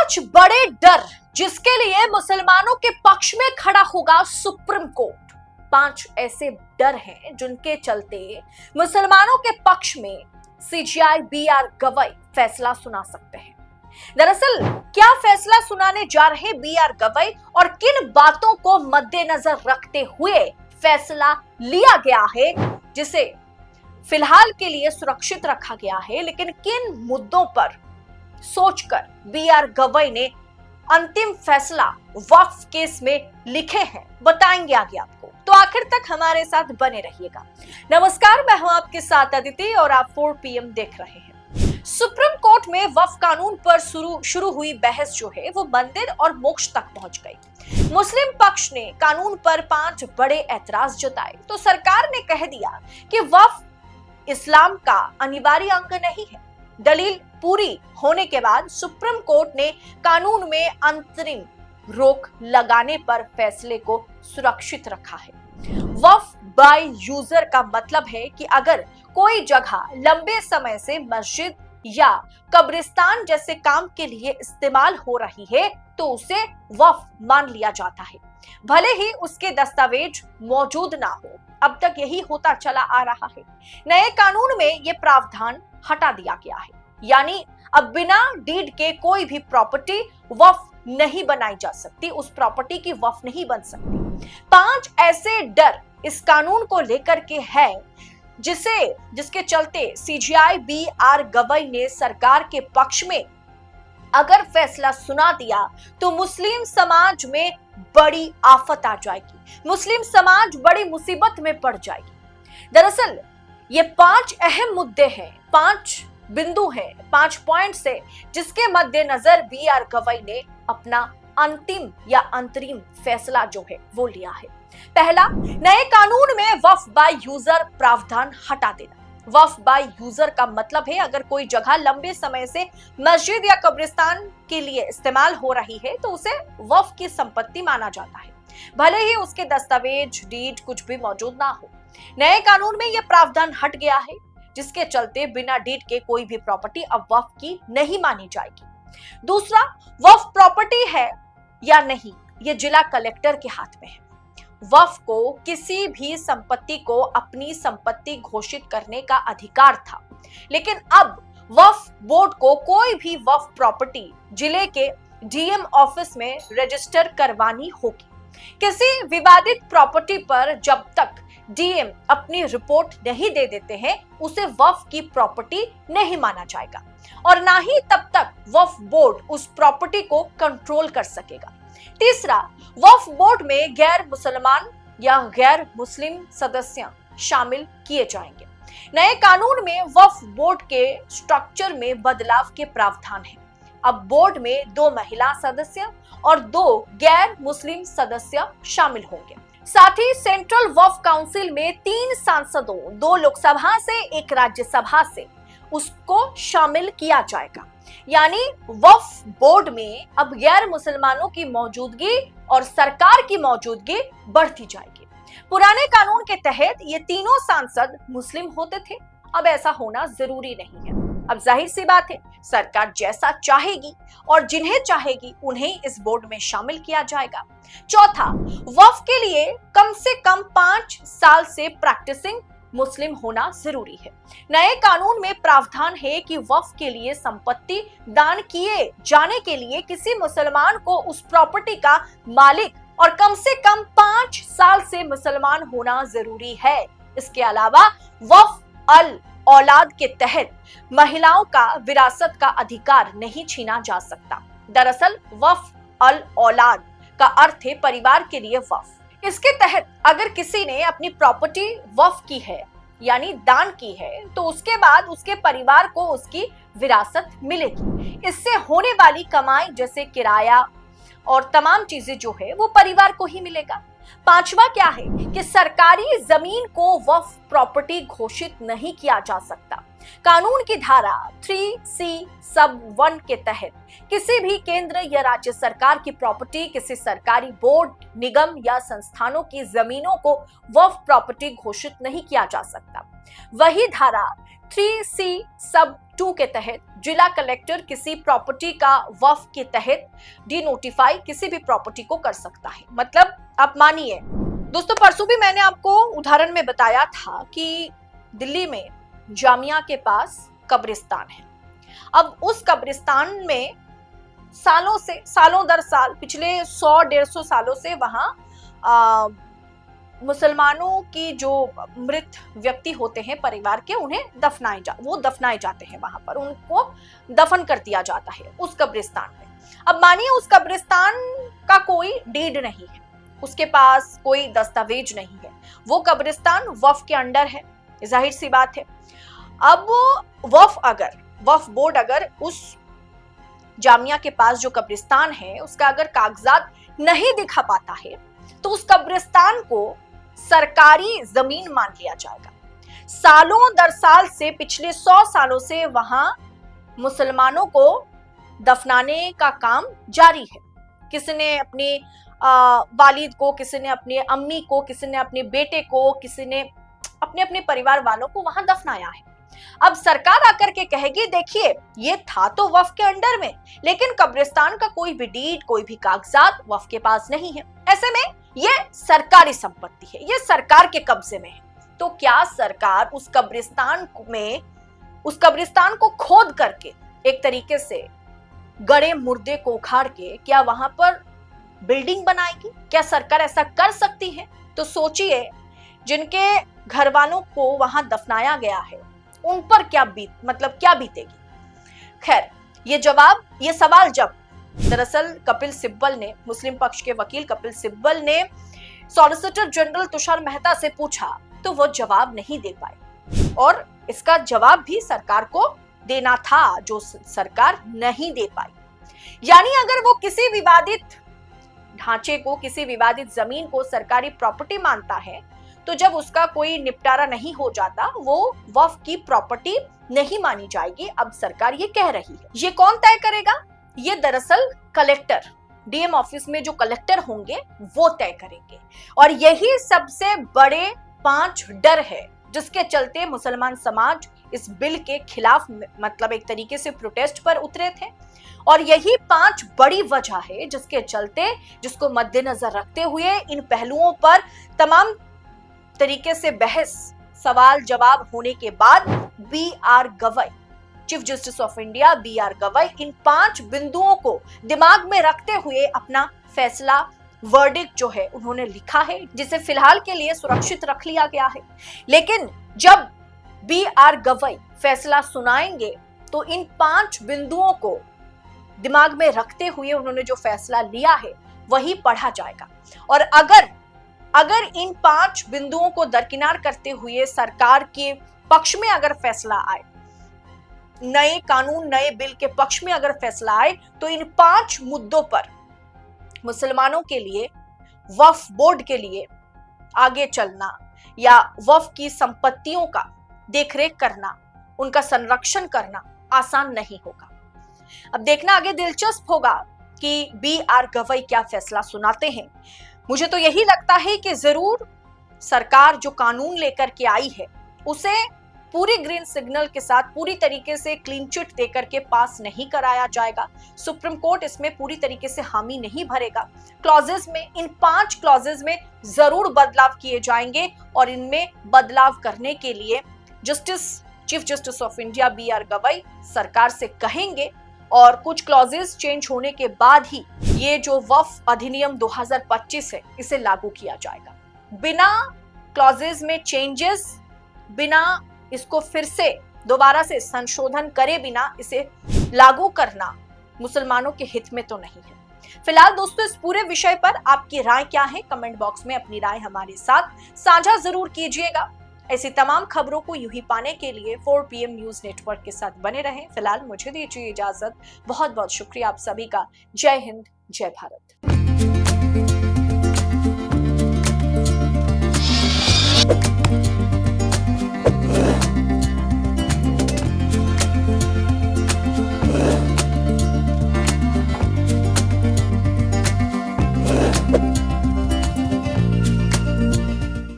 पांच बड़े डर जिसके लिए मुसलमानों के पक्ष में खड़ा होगा सुप्रीम कोर्ट। पांच ऐसे डर हैं जिनके चलते मुसलमानों के पक्ष में सीजेआई बी.आर. गवई फैसला सुना सकते हैं। दरअसल क्या फैसला सुनाने जा रहे बी.आर. गवई और किन बातों को मद्देनजर रखते हुए फैसला लिया गया है, जिसे फिलहाल के लिए सुरक्षित रखा गया है, लेकिन किन मुद्दों पर सोचकर बी.आर. गवई ने अंतिम फैसला वक्फ केस में लिखे हैं, बताएंगे आगे आपको। तो आखिर तक हमारे साथ बने रहिएगा। नमस्कार, मैं हूं आपके साथ अदिति और आप 4 PM देख रहे हैं। सुप्रीम कोर्ट में वक्फ कानून पर शुरू हुई बहस जो है वो मंदिर और मोक्ष तक पहुंच गई। मुस्लिम पक्ष ने कानून पर 5 बड़े ऐतराज जताए तो सरकार ने कह दिया कि वक्फ इस्लाम का अनिवार्य अंग नहीं है। दलील पूरी होने के बाद सुप्रीम कोर्ट ने कानून में अंतरिम रोक लगाने पर फैसले को सुरक्षित रखा है। वक्फ बाय यूजर का मतलब है कि अगर कोई जगह लंबे समय से मस्जिद या कब्रिस्तान जैसे काम के लिए इस्तेमाल हो रही है तो उसे वक्फ मान लिया जाता है, भले ही उसके दस्तावेज मौजूद ना हो। अब तक यही होता चला आ रहा है। नए कानून में यह प्रावधान हटा दिया गया है, यानी अब बिना डीड के कोई भी प्रॉपर्टी वक्फ नहीं बनाई जा सकती, उस प्रॉपर्टी की वक्फ नहीं बन सकती। 5 ऐसे डर इस कानून को लेकर के है जिसके चलते सीजेआई बी.आर. गवई ने सरकार के पक्ष में अगर फैसला सुना दिया तो मुस्लिम समाज में बड़ी आफत आ जाएगी, मुस्लिम समाज बड़ी मुसीबत में पड़ जाएगी। दरअसल ये 5 अहम मुद्दे हैं, 5 बिंदु हैं, 5 पॉइंट्स है जिसके मद्देनजर बी.आर. गवई ने अपना अंतिम या अंतरिम फैसला जो है वो लिया है। पहला, नए कानून में वक्फ बाय यूजर प्रावधान हटा देना। वक्फ बाय यूजर का मतलब है अगर कोई जगह लंबे समय से मस्जिद या कब्रिस्तान के लिए इस्तेमाल हो रही है तो उसे वक्फ की संपत्ति माना जाता है, भले ही उसके दस्तावेज डीड कुछ भी मौजूद ना हो। नए कानून में यह प्रावधान हट गया है जिसके चलते बिना डीड के कोई भी प्रॉपर्टी अब वक्फ की नहीं मानी जाएगी। दूसरा, वक्फ प्रॉपर्टी है या नहीं यह जिला कलेक्टर के हाथ में है। वक्फ को किसी भी संपत्ति को अपनी संपत्ति घोषित करने का अधिकार था, लेकिन अब वक्फ बोर्ड को कोई भी वक्फ प्रॉपर्टी जिले के डीएम ऑफिस में रजिस्टर करवानी होगी। किसी विवादित प्रॉपर्टी पर जब तक डीएम अपनी रिपोर्ट नहीं दे देते हैं उसे वक्फ की प्रॉपर्टी नहीं माना जाएगा और ना ही तब तक वक्फ बोर्ड उस प्रॉपर्टी को कंट्रोल कर सकेगा। तीसरा, वक्फ बोर्ड में गैर मुसलमान या गैर मुस्लिम सदस्य शामिल किए जाएंगे। नए कानून में वक्फ बोर्ड के स्ट्रक्चर में बदलाव के प्रावधान है। अब बोर्ड में 2 महिला सदस्य और 2 गैर मुस्लिम सदस्य शामिल होंगे। साथ ही सेंट्रल वक्फ काउंसिल में 3 सांसदों, 2 लोकसभा से 1 राज्यसभा से उसको शामिल किया जाएगा, यानी वक्फ बोर्ड में अब गैर मुसलमानों की मौजूदगी और सरकार की मौजूदगी बढ़ती जाएगी। पुराने कानून के तहत ये तीनों सांसद मुस्लिम होते थे, अब ऐसा होना जरूरी नहीं है। अब जाहिर सी बात है, सरकार जैसा चाहेगी और जिन्हें चाहेगी उन्हें इस बोर्ड में शामिल किया जाएगा। चौथा, वक्फ के लिए कम से कम 5 साल से प्रैक्टिसिंग मुस्लिम होना जरूरी है। नए कानून में प्रावधान है कि वक्फ के लिए संपत्ति दान किए जाने के लिए किसी मुसलमान को उस प्रॉपर्टी का मालिक और कम से कम 5 साल से मुसलमान होना जरूरी है। इसके अलावा वक्फ अल औलाद के तहत महिलाओं का विरासत का अधिकार नहीं छीना जा सकता। दरअसल वक्फ अल औलाद का अर्थ है परिवार के लिए वक्फ। इसके तहत अगर किसी ने अपनी प्रॉपर्टी वक्फ की है यानी दान की है तो उसके बाद उसके परिवार को उसकी विरासत मिलेगी। इससे होने वाली कमाई जैसे किराया और तमाम चीजें जो है वो परिवार को ही मिलेगा। पांचवा क्या है कि सरकारी जमीन को वक्फ प्रॉपर्टी घोषित नहीं किया जा सकता। कानून की धारा 3C सब 1 के तहत किसी भी केंद्र या राज्य सरकार की प्रॉपर्टी, किसी सरकारी बोर्ड, निगम या संस्थानों की जमीनों को वक्फ प्रॉपर्टी घोषित नहीं किया जा सकता। वही धारा 3C सब 2 के तहत जिला कलेक्टर किसी प्रॉपर्टी का वक्फ के तहत डिनोटिफाई किसी भी प्रॉपर्टी को कर सकता है। मतलब आप मानिए दोस्तों, परसों भी मैंने आपको उदाहरण में बताया था कि दिल्ली में जामिया के पास कब्रिस्तान है। अब उस कब्रिस्तान में सालों दर साल पिछले 100-150 सालों से वहां मुसलमानों की जो मृत व्यक्ति होते हैं परिवार के, उन्हें दफनाए जाते हैं। वहां पर उनको दफन कर दिया जाता है उस कब्रिस्तान में। अब मानिए उस कब्रिस्तान का कोई डीड नहीं है, उसके पास कोई दस्तावेज नहीं है, वो कब्रिस्तान वक्फ के अंडर है, जाहिर सी बात है। अब वक्फ बोर्ड अगर उस जामिया के पास जो कब्रिस्तान है उसका अगर कागजात नहीं दिखा पाता है तो उस कब्रिस्तान को सरकारी जमीन मान लिया जाएगा। सालों दर साल से, पिछले 100 सालों से वहां मुसलमानों को दफनाने का काम जारी है। किसी ने अपने वालिद को, किसी ने अपनी अम्मी को, किसी ने अपने बेटे को, किसी ने अपने परिवार वालों को वहां दफनाया है। अब सरकार आकर के कहेगी देखिए ये था तो वक्फ के अंडर में, लेकिन कब्रिस्तान का कोई भी डीड, कोई भी कागजात वक्फ के पास नहीं है। ऐसे में ये सरकारी संपत्ति है, ये सरकार के कब्जे में है। तो क्या सरकार उस कब्रिस्तान को खोद करके, एक तरीके से गड़े मुर्दे को उखाड़ के, क्या वहां पर बिल्डिंग बनाएगी? क्या सरकार ऐसा कर सकती है? तो सोचिए जिनके घर वालों को वहां दफनाया गया है उन पर क्या बीतेगी। खैर, ये सवाल जब दरअसल कपिल सिब्बल ने, मुस्लिम पक्ष के वकील कपिल सिब्बल ने सॉलिसिटर जनरल तुषार मेहता से पूछा तो वो जवाब नहीं दे पाए, और इसका जवाब भी सरकार को देना था जो सरकार नहीं दे पाई। यानी अगर वो किसी विवादित ढांचे को, किसी विवादित जमीन को सरकारी प्रॉपर्टी मानता है तो जब उसका कोई निपटारा नहीं हो जाता वो वक्फ की प्रॉपर्टी नहीं मानी जाएगी। अब सरकार ये कह रही है। ये कौन तय करेगा? ये दरअसल कलेक्टर, डीएम ऑफिस में जो कलेक्टर होंगे वो तय करेंगे। और यही सबसे बड़े 5 डर है जिसके चलते मुसलमान समाज इस बिल के खिलाफ, मतलब एक तरीके से प्रोटेस्ट पर उतरे थे। और यही 5 बड़ी वजह है जिसको मद्देनजर रखते हुए इन पहलुओं पर तमाम तरीके से बहस, सवाल जवाब होने के बाद BR Gavai, chief justice of India BR Gavai, इन 5 बिंदुओं को दिमाग में रखते हुए अपना फैसला, वर्डिक्ट जो है उन्होंने लिखा है, जिसे फिलहाल के लिए सुरक्षित रख लिया गया है। लेकिन जब BR गवई फैसला सुनाएंगे तो इन 5 बिंदुओं को दिमाग में रखते हुए उन्होंने जो फैसला लिया है वही पढ़ा जाएगा। और अगर इन 5 बिंदुओं को दरकिनार करते हुए सरकार के पक्ष में अगर फैसला आए, नए कानून, नए बिल के पक्ष में अगर फैसला आए, तो इन 5 मुद्दों पर मुसलमानों के लिए, वक्फ बोर्ड के लिए आगे चलना या वक्फ की संपत्तियों का देखरेख करना, उनका संरक्षण करना आसान नहीं होगा। अब देखना आगे दिलचस्प होगा कि BR गवई क्या फैसला सुनाते हैं। मुझे तो यही लगता है कि जरूर सरकार जो कानून लेकर के आई है उसे पूरी ग्रीन सिग्नल के साथ, पूरी तरीके से क्लीन चिट देकर के पास नहीं कराया जाएगा। सुप्रीम कोर्ट इसमें पूरी तरीके से हामी नहीं भरेगा। क्लॉजेस में, इन 5 क्लॉजेस में जरूर बदलाव किए जाएंगे और इनमें बदलाव करने के लिए chief justice of India BR Gavai सरकार से कहेंगे, और कुछ क्लॉजेस चेंज होने के बाद ही ये जो वक्फ अधिनियम 2025 है इसे लागू किया जाएगा। बिना क्लॉजेस में चेंजेस, बिना इसको फिर से दोबारा से संशोधन करे बिना इसे लागू करना मुसलमानों के हित में तो नहीं है। फिलहाल दोस्तों, इस पूरे विषय पर आपकी राय क्या है? कमेंट बॉक्स में अपनी राय हमारे साथ साझा जरूर कीजिएगा। ऐसी तमाम खबरों को यूं ही पाने के लिए 4 PM न्यूज नेटवर्क के साथ बने रहें। फिलहाल मुझे दीजिए इजाजत। बहुत बहुत शुक्रिया आप सभी का। जय हिंद, जय भारत।